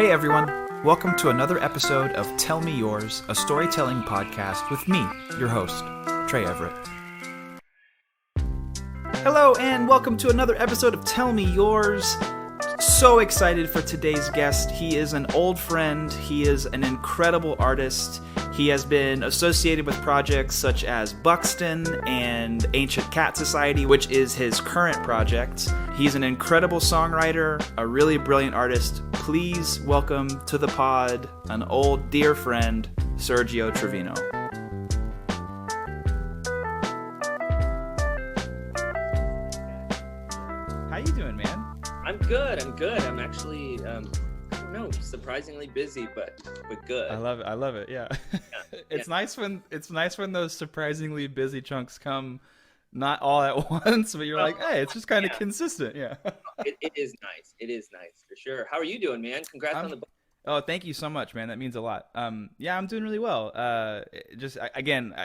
Hey everyone, welcome to another episode of Tell Me Yours, a storytelling podcast with me, your host, Trey Everett. Hello and welcome to another episode of Tell Me Yours. So excited for today's guest. He is an old friend. He is an incredible artist. He has been associated with projects such as Buxton and Ancient Cat Society, which is his current project. He's an incredible songwriter, a really brilliant artist. Please welcome to the pod an old dear friend, Sergio Trevino. How you doing, man? I'm good. I'm actually, I don't know, surprisingly busy, but good. I love it. Yeah. It's nice when those surprisingly busy chunks come not all at once, but you're like, hey, it's just kind of consistent. Yeah. It is nice. It is nice for sure. How are you doing, man? Congrats on the book. Oh, thank you so much, man. That means a lot. Yeah, I'm doing really well. I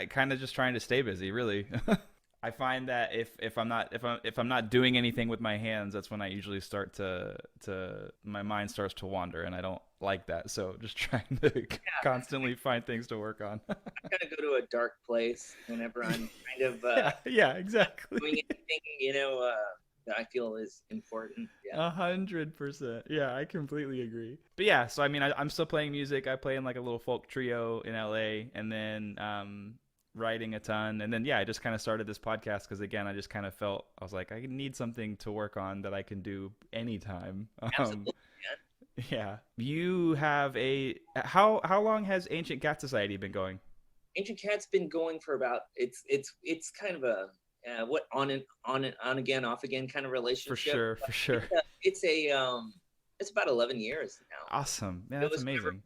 kind of just trying to stay busy, really. I find that if I'm not doing anything with my hands, that's when I usually start to my mind starts to wander, and I don't like that. So just trying to constantly find things to work on. I kind of go to a dark place whenever I'm kind of yeah, exactly. doing anything, that I feel is important. Yeah. 100%. Yeah, I completely agree. But yeah, so I mean, I'm still playing music. I play in like a little folk trio in LA, and then writing a ton, and then I just kind of started this podcast because again I just kind of felt I was like I need something to work on that I can do anytime. Absolutely. Yeah, you have how long has Ancient Cat Society been going? Ancient Cat's been going for about it's kind of a on again off again kind of relationship. For sure. It's about 11 years now. Awesome, man. That's amazing.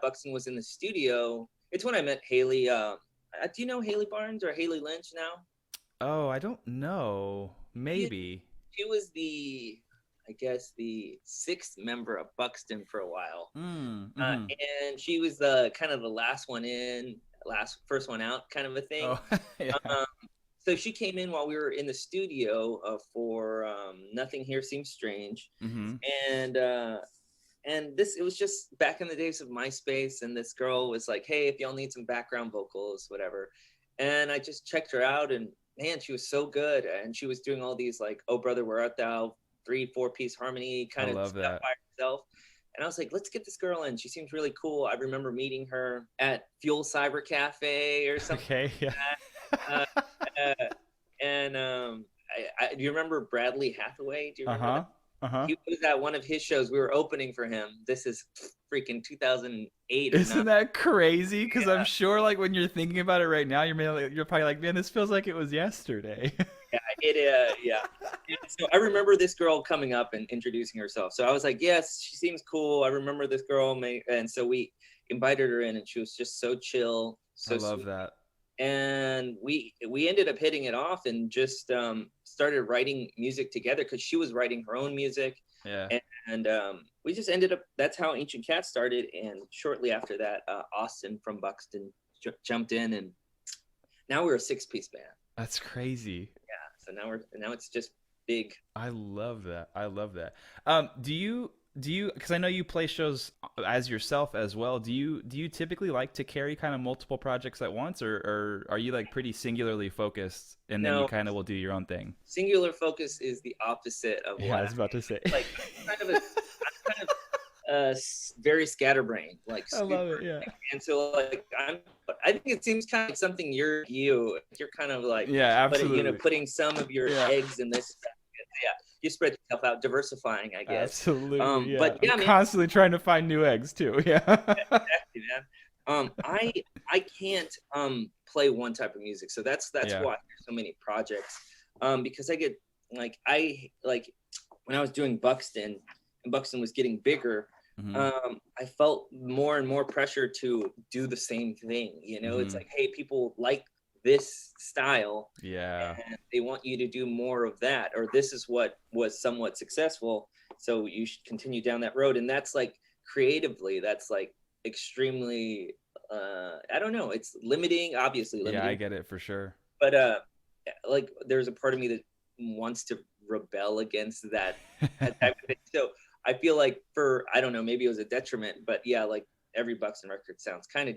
Buxton was in the studio. It's when I met Haley. Do you know Haley Barnes or Haley Lynch now? Oh, I don't know. Maybe. She was the sixth member of Buxton for a while. And she was the kind of the last one in, first one out kind of a thing. Oh, yeah. So she came in while we were in the studio for Nothing Here Seems Strange. And it was just back in the days of MySpace, and this girl was like, hey, if y'all need some background vocals, whatever. And I just checked her out, and man, she was so good. And she was doing all these like, Oh Brother, Where Art Thou, 3-4-piece harmony kind of stuff by herself. And I was like, let's get this girl in. She seems really cool. I remember meeting her at Fuel Cyber Cafe or something. Okay, yeah. Do you remember Bradley Hathaway? Do you remember that? He was at one of his shows. We were opening for him. This is freaking 2008. Isn't that crazy? Because I'm sure, like, when you're thinking about it right now, you're probably like, man, this feels like it was yesterday. Yeah, it is. Yeah. So I remember this girl coming up and introducing herself. So I was like, yes, she seems cool. I remember this girl. And so we invited her in, and she was just so chill. So I love sweet. that. And we ended up hitting it off and just started writing music together because she was writing her own music. Yeah. And we just ended up, that's how Ancient Cat started. And shortly after that, Austin from Buxton jumped in, and now we're a 6-piece band. That's crazy. Yeah. So now it's just big. I love that. Do you, because I know you play shows as yourself as well. Do you typically like to carry kind of multiple projects at once, or are you like pretty singularly focused and then you kind of will do your own thing? Singular focus is the opposite of what I was about to say. Like I'm kind of very scatterbrained. Like I love it. Yeah. And so like I think it seems kind of like something you're kind of like absolutely. But, putting some of your eggs in this. Yeah, you spread yourself out, diversifying, I guess. Absolutely. But I'm constantly trying to find new eggs too. Yeah. Exactly, man. I can't play one type of music, so that's why there's so many projects. Because I get when I was doing Buxton, and Buxton was getting bigger. I felt more and more pressure to do the same thing. It's like, hey, people like this style, and they want you to do more of that, or this is what was somewhat successful, so you should continue down that road. And that's like creatively, that's like extremely I don't know, it's obviously limiting. I get it for sure, but like there's a part of me that wants to rebel against that type of thing. So I feel like I don't know, maybe it was a detriment, but yeah, like every Buxton record sounds kind of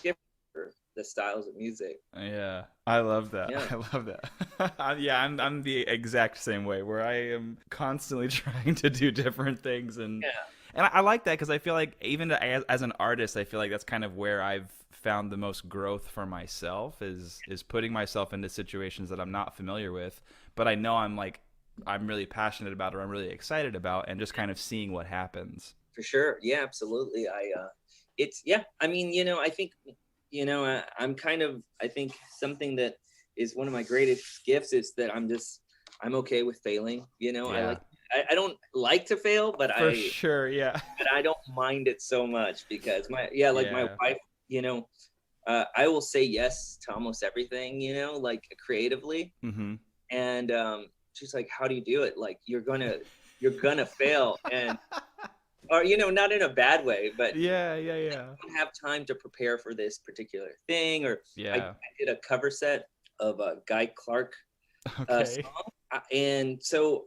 different for the styles of music. Yeah, I love that. Yeah. I love that. Yeah, I'm the exact same way where I am constantly trying to do different things, and Yeah. I like that because I feel like even as an artist, I feel like that's kind of where I've found the most growth for myself is putting myself into situations that I'm not familiar with, but I know I'm really passionate about or I'm really excited about, and just kind of seeing what happens. For sure. Yeah, absolutely. It's, yeah, I mean, I think, I'm kind of, I think something that is one of my greatest gifts is that I'm okay with failing. Yeah, I don't like to fail, for sure. Yeah. but I don't mind it so much because like my Yeah. wife, I will say yes to almost everything, like creatively. Mm-hmm. And, she's like, how do you do it? Like, you're gonna fail. And, or not in a bad way, but Yeah, yeah, yeah. don't have time to prepare for this particular thing. Or I Yeah. did a cover set of a Guy Clark Okay. song, and so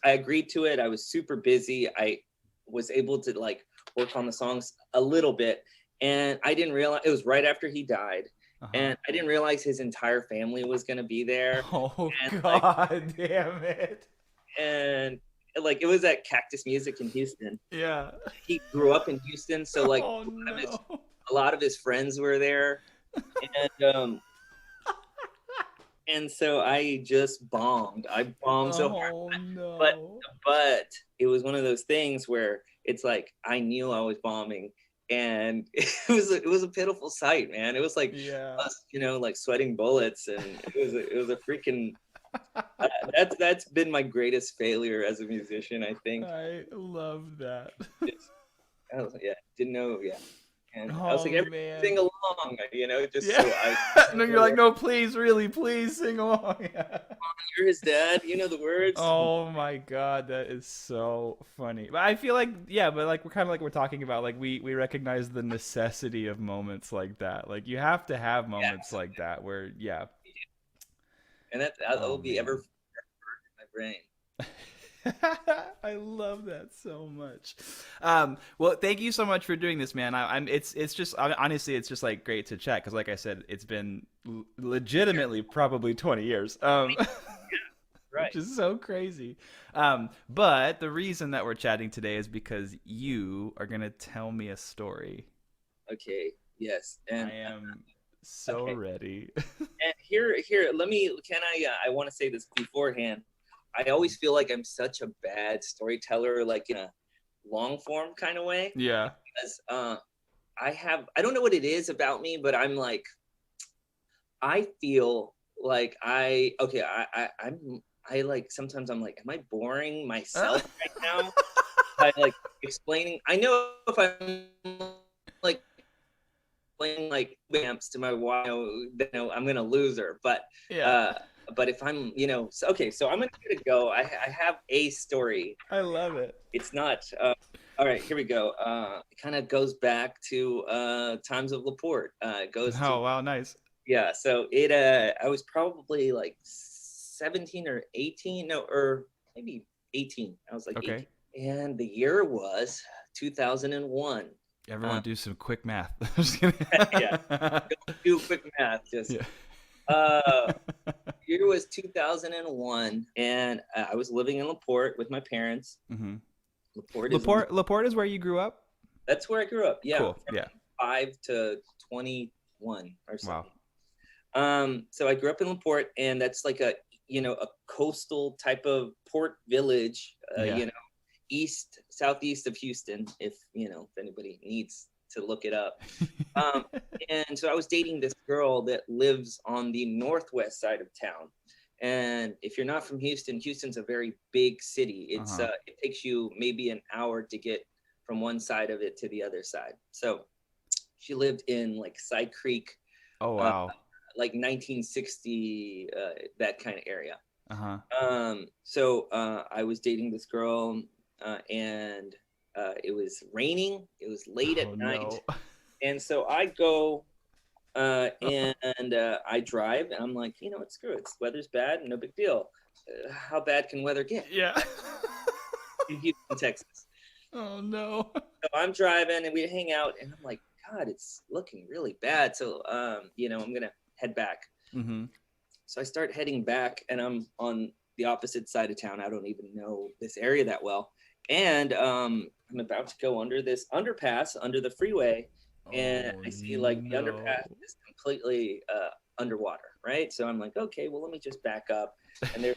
I agreed to it. I was super busy. I was able to like work on the songs a little bit, and I didn't realize it was right after he died. Uh-huh. And I didn't realize his entire family was going to be there. Oh And like, God, damn it. and like it was at Cactus Music in Houston. Yeah. He grew up in Houston, so like Oh no. a lot of his friends were there. And so I just bombed. I bombed so hard. Oh But no. but it was one of those things where it's like I knew I was bombing, and it was a pitiful sight, man. It was like Yeah. us, like sweating bullets, and it was a freaking. That's been my greatest failure as a musician, I think. I love that. I was, yeah, didn't know, yeah. And I was Oh like, everybody sing man. along, just Yeah. so I No, you're like, no, please, really, please sing along. you're his dad, you know the words. Oh my God, that is so funny. But I feel like, yeah, but like we're kind of like we're talking about, like we recognize the necessity of moments like that. Like you have to have moments Yes. like that where, yeah. And that Oh will be ever man. in my brain. I love that so much. Well, thank you so much for doing this, man. It's just honestly, it's just like great to chat because, like I said, it's been legitimately probably 20 years. Right. Which is so crazy. But the reason that we're chatting today is because you are gonna tell me a story. Okay. Yes. I And am so okay. ready. And here, can I want to say this beforehand. I always feel like I'm such a bad storyteller, like in a long form kind of way, Yeah. because I don't know what it is about me, but I'm like, I feel like I like, sometimes I'm like, am I boring myself right now? By like explaining, I know if I'm like explaining like vamps to my wife, I'm gonna lose her. Yeah. Uh, but if I'm, so I'm gonna give it a go. I have a story. I love it. It's not. All right, here we go. It kind of goes back to times of Laporte. It goes to, Oh wow, nice. yeah. So I was probably like 17 or 18, no, or maybe 18. I was like 18, Okay. and the year was 2001. Everyone do some quick math. Yeah, don't do quick math. Just Yeah. uh, year was 2001, and I was living in Laporte with my parents. Mm-hmm. Laporte is Laporte is where you grew up? that's where I grew up. Yeah, Cool. from Yeah. 5 to 21 or Wow. something. So I grew up in Laporte, and that's like a coastal type of port village. Yeah. Southeast of Houston, if anybody needs to look it up. And so I was dating this girl that lives on the northwest side of town. And if you're not from Houston, Houston's a very big city. It takes you maybe an hour to get from one side of it to the other side. So she lived in like Side Creek, Oh wow. like 1960, that kind of area. Uh-huh. I was dating this girl, and it was raining. It was late at night. No. And so I go, and I drive, and I'm like, what, screw it. Weather's bad, no big deal. How bad can weather get Yeah. in Houston, Texas? Oh no. So I'm driving and we hang out and I'm like, God, it's looking really bad. So, I'm going to head back. Mm-hmm. So I start heading back and I'm on the opposite side of town. I don't even know this area that well. And I'm about to go under this underpass under the freeway. And Oh I see like the no. underpass is completely underwater, right? So I'm like, okay, well, let me just back up. And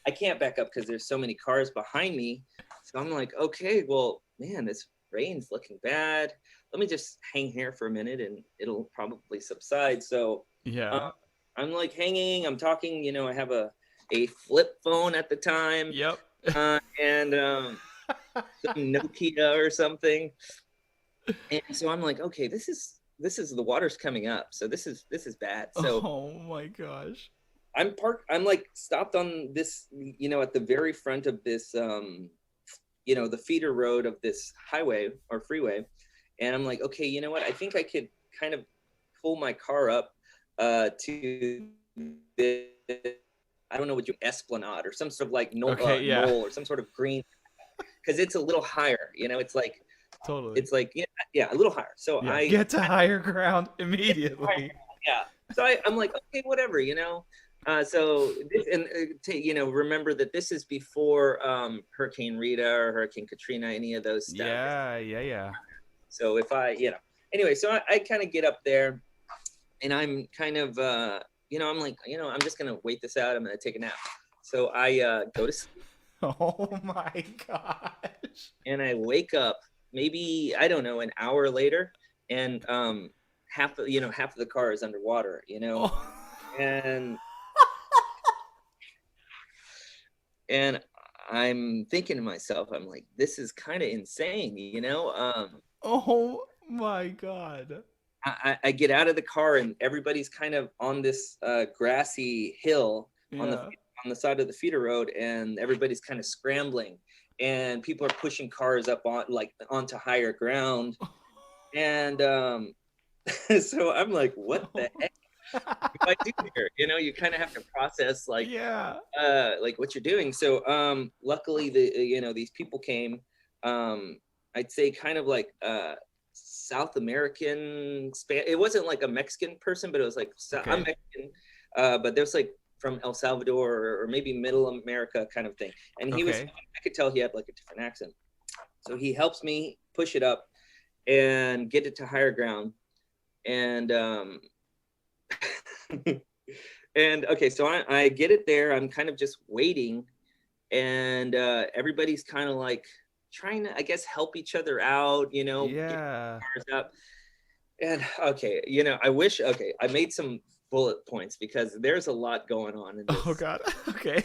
I can't back up because there's so many cars behind me. So I'm like, okay, well, man, this rain's looking bad. Let me just hang here for a minute and it'll probably subside. So Yeah. I'm like hanging, I'm talking, I have a flip phone at the time, Yep. and some Nokia or something. And so I'm like, okay, this is the water's coming up. So this is bad. So Oh my gosh. I'm like stopped on this, at the very front of this the feeder road of this highway or freeway. And I'm like, okay, you know what? I think I could kind of pull my car up to this, I don't know what you esplanade or some sort of like Okay, yeah. knoll or some sort of green, because it's a little higher. Totally. It's like yeah, a little higher. So Yeah. Get to higher ground immediately. yeah. So I'm like, okay, whatever. So this, and remember that this is before Hurricane Rita or Hurricane Katrina, any of those stuff. Yeah. So if anyway, so I kind of get up there and I'm kind of, I'm like, I'm just going to wait this out. I'm going to take a nap. So I go to sleep. Oh my gosh. And I wake up maybe, I don't know, an hour later, and half of the car is underwater, Oh. and I'm thinking to myself, I'm like, this is kind of insane, Oh my god. I get out of the car and everybody's kind of on this grassy hill on Yeah. the side of the feeder road, and everybody's kind of scrambling, and people are pushing cars up onto higher ground, and so I'm like, what the heck do I do here? You kind of have to process like what you're doing. So luckily these people came, I'd say kind of like South American it wasn't like a Mexican person, but it was like I'm Mexican, but there's like from El Salvador or maybe Middle America kind of thing. And he was, I could tell he had like a different accent. So he helps me push it up and get it to higher ground. And and okay, so I get it there. I'm kind of just waiting, and everybody's kind of like trying to, I guess, help each other out, Yeah. get cars up. And okay, I made some bullet points because there's a lot going on in this. Oh god. Okay.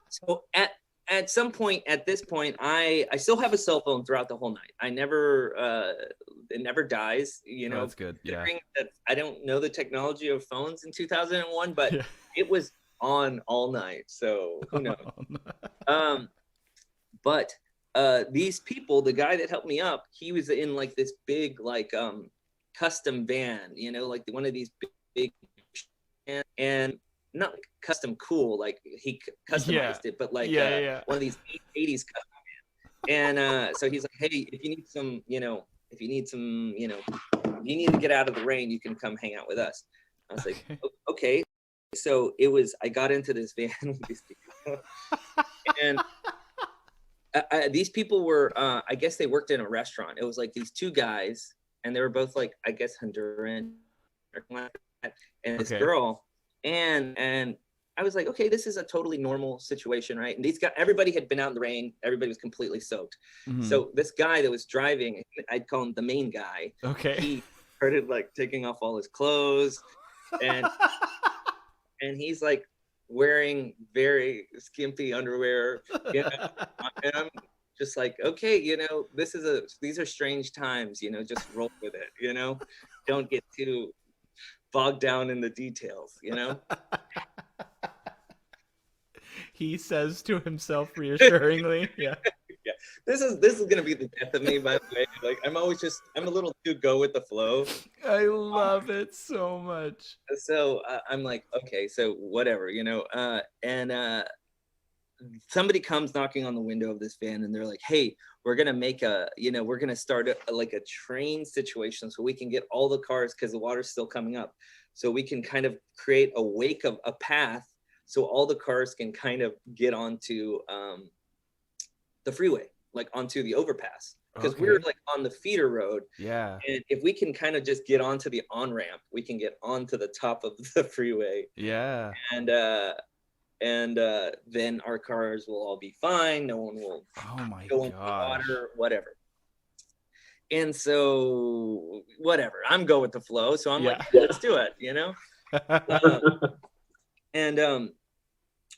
So at some point, at this point, I still have a cell phone throughout the whole night. It never dies, Oh, that's good. Yeah. That I don't know the technology of phones in 2001, but it was on all night. So who knows? But these people, the guy that helped me up, he was in like this big like custom van, like one of these big and not like custom cool, like he customized it, but like one of these 80s custom van. And so he's like, hey, if you need some, if you need to get out of the rain, you can come hang out with us. I was like, okay. So I got into this van with these people, and these people were, I guess they worked in a restaurant. It was like these two guys, and they were both like, I guess Honduran, and this girl, and I was like, okay, this is a totally normal situation, right? And everybody had been out in the rain. Everybody was completely soaked. Mm-hmm. So this guy that was driving, I'd call him the main guy. Okay. He started like taking off all his clothes, and and he's like wearing very skimpy underwear, and I'm just like, okay, these are strange times, just roll with it, don't get too bogged down in the details, He says to himself reassuringly. Yeah. Yeah. This is gonna be the death of me, by the way. Like I'm a little too go with the flow. I love it so much. So I'm like, okay, so whatever, and somebody comes knocking on the window of this van and they're like, hey, we're going to make we're going to start like a train situation so we can get all the cars, because the water's still coming up. So we can kind of create a wake of a path so all the cars can kind of get onto the freeway, like onto the overpass. Because we're like on the feeder road. Yeah. And if we can kind of just get onto the on-ramp, we can get onto the top of the freeway. Yeah. And then our cars will all be fine. No one will go into the water, whatever. And so whatever, I'm go with the flow. So I'm like, let's do it,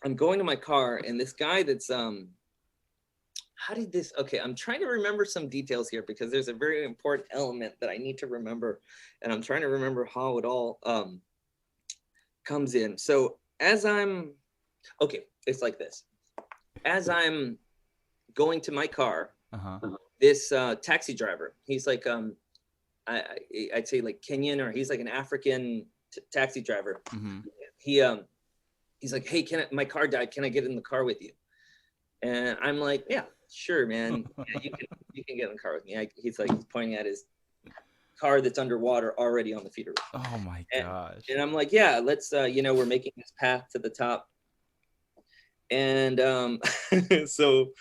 I'm going to my car, and this guy that's I'm trying to remember some details here, because there's a very important element that I need to remember, and I'm trying to remember how it all comes in. So it's like this. As I'm going to my car, this taxi driver, he's like I'd say like Kenyan, or he's like an African taxi driver. He's like, hey, my car died, can I get in the car with you? And I'm like, yeah, sure, man. Yeah, you can get in the car with me. He's pointing at his car that's underwater already on the feeder. Oh my gosh. And I'm like, yeah, let's we're making this path to the top. And so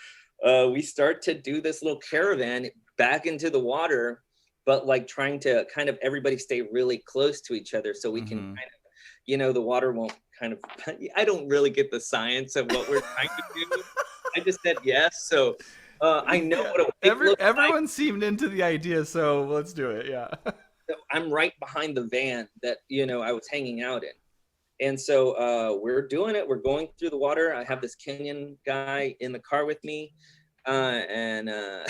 we start to do this little caravan back into the water, but like trying to kind of everybody stay really close to each other so we can kind of, the water won't kind of, I don't really get the science of what we're trying to do. I just said yes. So I know what everyone seemed into the idea, so let's do it. Yeah. So I'm right behind the van that, I was hanging out in. And so we're doing it. We're going through the water. I have this Kenyan guy in the car with me. Oh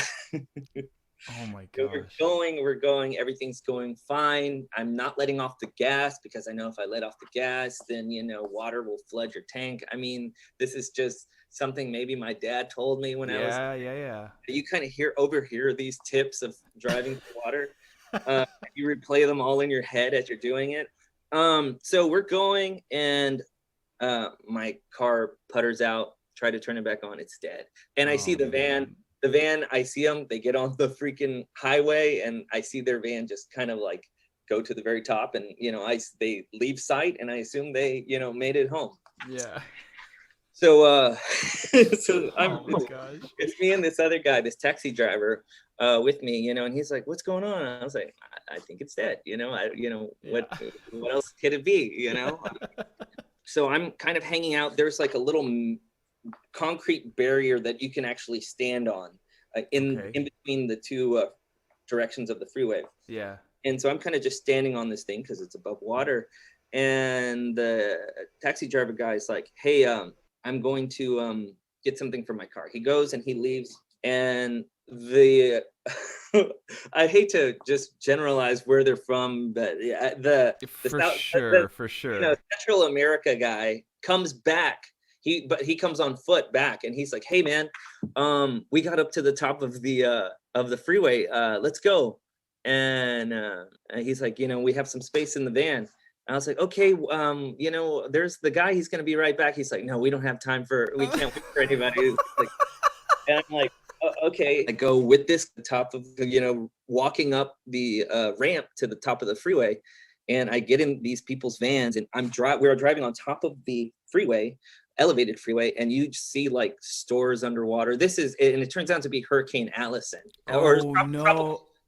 my gosh. We're going, everything's going fine. I'm not letting off the gas, because I know if I let off the gas, then, water will flood your tank. I mean, this is just something maybe my dad told me when I was. Yeah. You kind of overhear these tips of driving through water. You replay them all in your head as you're doing it. So we're going, and my car putters out, try to turn it back on, it's dead. And I see the van, I see them, they get on the freaking highway, and I see their van just kind of like go to the very top, and they leave sight, and I assume they made it home. Yeah. So gosh. It's me and this other guy, this taxi driver, with me, and he's like, what's going on? And I was like, I think it's dead. What else could it be? So I'm kind of hanging out. There's like a little concrete barrier that you can actually stand on in between the two directions of the freeway. Yeah. And so I'm kind of just standing on this thing because it's above water. And the taxi driver guy is like, hey, I'm going to get something from my car. He goes and he leaves. And I hate to just generalize where they're from, but for sure. Central America guy comes back. He comes on foot back, and he's like, "Hey man, we got up to the top of the freeway. Let's go." And he's like, we have some space in the van. And I was like, okay, there's the guy. He's gonna be right back. He's like, no, we don't have time we can't wait for anybody. And I'm like, okay. I go with this top of walking up the ramp to the top of the freeway, and I get in these people's vans, and we're driving on top of the freeway, elevated freeway, and you see like stores underwater. And it turns out to be Hurricane Allison.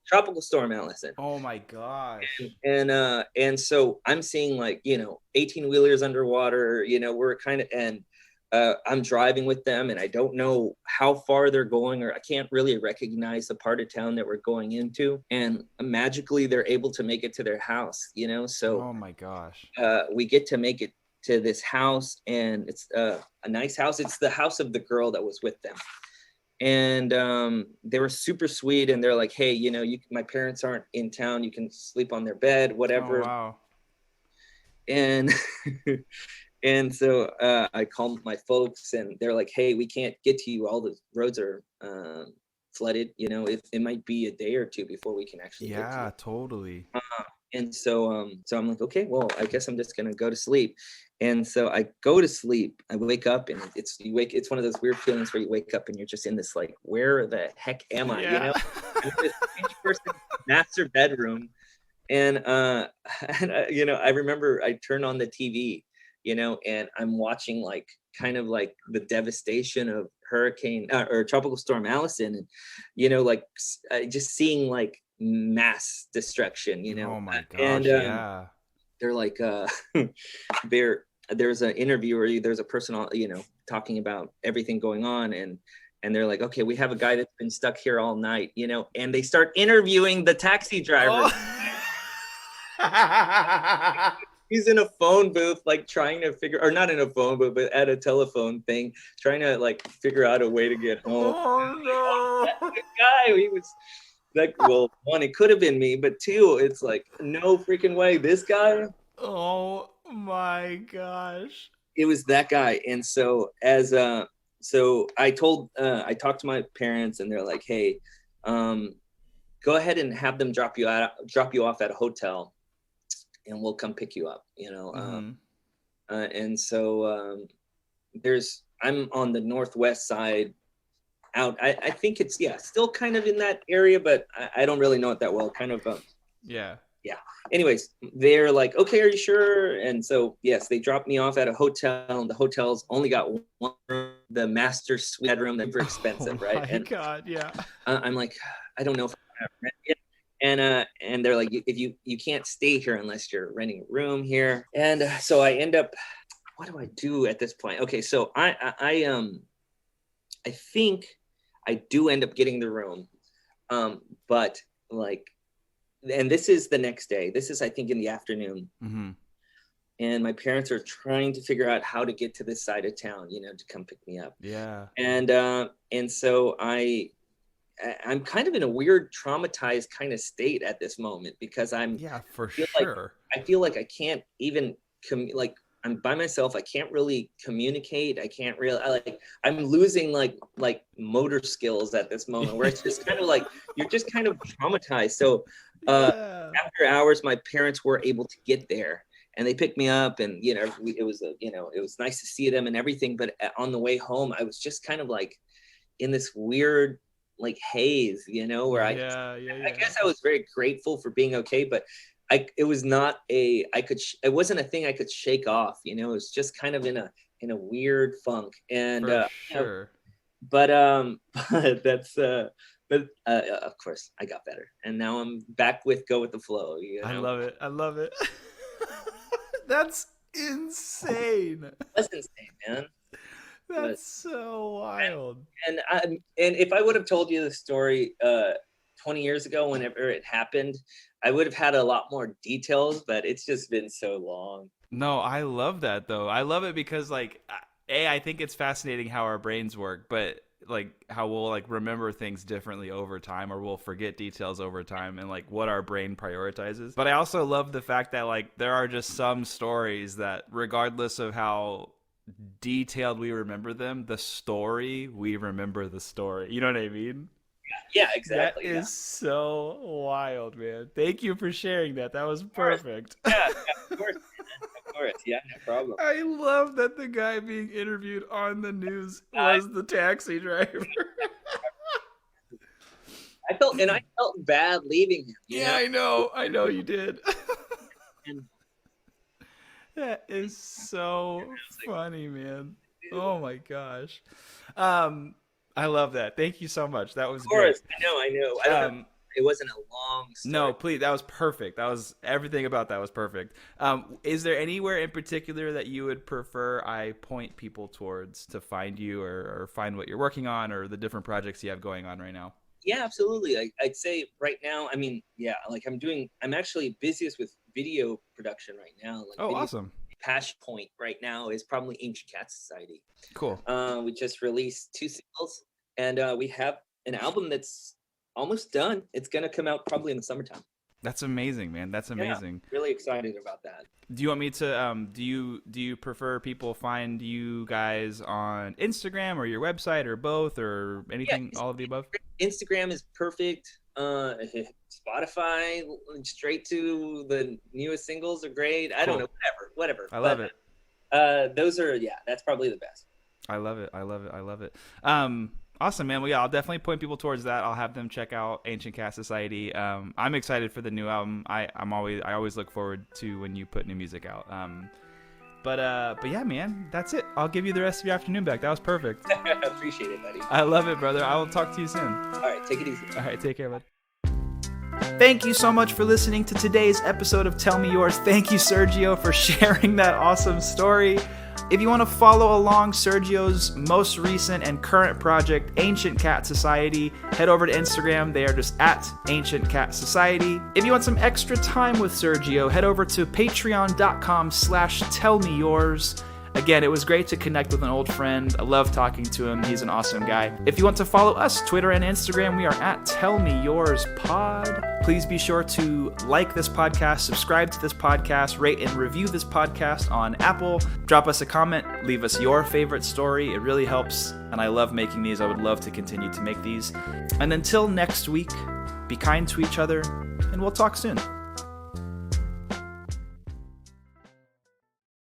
Tropical Storm Allison. Oh my gosh. And so I'm seeing 18-wheelers underwater, we're kind of, and I'm driving with them, and I don't know how far they're going, or I can't really recognize the part of town that we're going into. And magically they're able to make it to their house, so. Oh my gosh. We get to make it to this house, and it's a nice house. It's the house of the girl that was with them. And they were super sweet, and they're like, hey, my parents aren't in town. You can sleep on their bed, whatever. Oh, wow. And and so I called my folks, and they're like, hey, we can't get to you. All the roads are flooded. It might be a day or two before we can actually get to you. Totally. And so I'm like, okay, well, I guess I'm just going to go to sleep. And so I go to sleep. I wake up, and it's one of those weird feelings where you wake up and you're just in this like, where the heck am I? You know, I'm in this strange person's master bedroom. And I remember I turned on the TV, and I'm watching like kind of like the devastation of hurricane or tropical storm Allison, and like just seeing like mass destruction, Oh my gosh, and yeah. they're like there's an interview where there's a person on, talking about everything going on, and they're like, okay, we have a guy that's been stuck here all night, and they start interviewing the taxi driver. He's in a phone booth, like trying to figure, or not in a phone booth, but at a telephone thing, trying to like figure out a way to get home. Oh no. That guy, he was like, well, one, it could have been me, but two, it's like, no freaking way, this guy. Oh my gosh. It was that guy. And so so I talked to my parents, and they're like, hey, go ahead and have them drop you off at a hotel, and we'll come pick you up, and so I'm on the northwest side out. I think it's, still kind of in that area, but I don't really know it that well, kind of. Yeah. Anyways, they're like, okay, are you sure? And so, yes, they dropped me off at a hotel, and the hotel's only got one room, the master suite bedroom. They're very expensive, right? Oh my God, yeah. I'm like, I don't know if I'm gonna rent it. And they're like, if you can't stay here unless you're renting a room here. And so I end up, what do I do at this point? Okay, so I think I do end up getting the room, but like, and this is the next day. This is, I think, in the afternoon. Mm-hmm. And my parents are trying to figure out how to get to this side of town, to come pick me up. Yeah. And so I'm kind of in a weird, traumatized kind of state at this moment, because for sure. I feel like I can't even I'm by myself. I can't really communicate. I can't really, I'm losing like motor skills at this moment, where it's just kind of like, you're just kind of traumatized. So after hours, my parents were able to get there, and they picked me up, and, it was nice to see them and everything. But on the way home, I was just kind of like in this weird, like haze, where I guess I was very grateful for being okay, but it was not it wasn't a thing I could shake off, it was just kind of in a weird funk. And sure. But that's but of course I got better, and now I'm back with Go With The Flow. I love it. That's insane. That's insane, man. That's so wild. And if I would have told you the story 20 years ago, whenever it happened, I would have had a lot more details, but it's just been so long. No, I love that though. I love it because like, I think it's fascinating how our brains work, but like how we'll like remember things differently over time, or we'll forget details over time, and like what our brain prioritizes. But I also love the fact that like there are just some stories that, regardless of how detailed we remember them, we remember the story. You know what I mean? Yeah, exactly. That is so wild, man. Thank you for sharing that. That was perfect. Yeah, of course. Of course. Yeah, no problem. I love that the guy being interviewed on the news was the taxi driver. I felt bad leaving him. Yeah, know? I know you did. That is so funny, man. Oh my gosh. I love that. Thank you so much. That was great. I know. It wasn't a long story. No, please. That was perfect. That was everything about that was perfect. Is there anywhere in particular that you would prefer I point people towards to find you, or find what you're working on, or the different projects you have going on right now? Yeah, absolutely. I'd say right now, I mean, yeah, like I'm actually busiest with video production right now. Like, awesome. Passion point right now is probably Ancient Cat Society. Cool. We just released 2 singles, and we have an album that's almost done. It's gonna come out probably in the summertime. That's amazing, man. That's amazing. Yeah, really excited about that. Do you want me to do you prefer people find you guys on Instagram or your website, or both, or anything, all of the above? Instagram is perfect. Spotify, straight to the newest singles are great. I don't know, whatever. I love it. Those are, that's probably the best. I love it. Awesome, man. Well, yeah, I'll definitely point people towards that. I'll have them check out Ancient Cat Society. I'm excited for the new album. I always look forward to when you put new music out. But yeah, man, that's it. I'll give you the rest of your afternoon back. That was perfect. Appreciate it, buddy. I love it, brother. I will talk to you soon. All right, take it easy. All right, take care, bud. Thank you so much for listening to today's episode of Tell Me Yours. Thank you, Sergio, for sharing that awesome story. If you want to follow along Sergio's most recent and current project, Ancient Cat Society, head over to Instagram. They are just at Ancient Cat Society. If you want some extra time with Sergio, head over to patreon.com/tellmeyours. Again, it was great to connect with an old friend. I love talking to him. He's an awesome guy. If you want to follow us, Twitter and Instagram, we are at TellMeYoursPod. Please be sure to like this podcast, subscribe to this podcast, rate and review this podcast on Apple. Drop us a comment. Leave us your favorite story. It really helps, and I love making these. I would love to continue to make these. And until next week, be kind to each other, and we'll talk soon.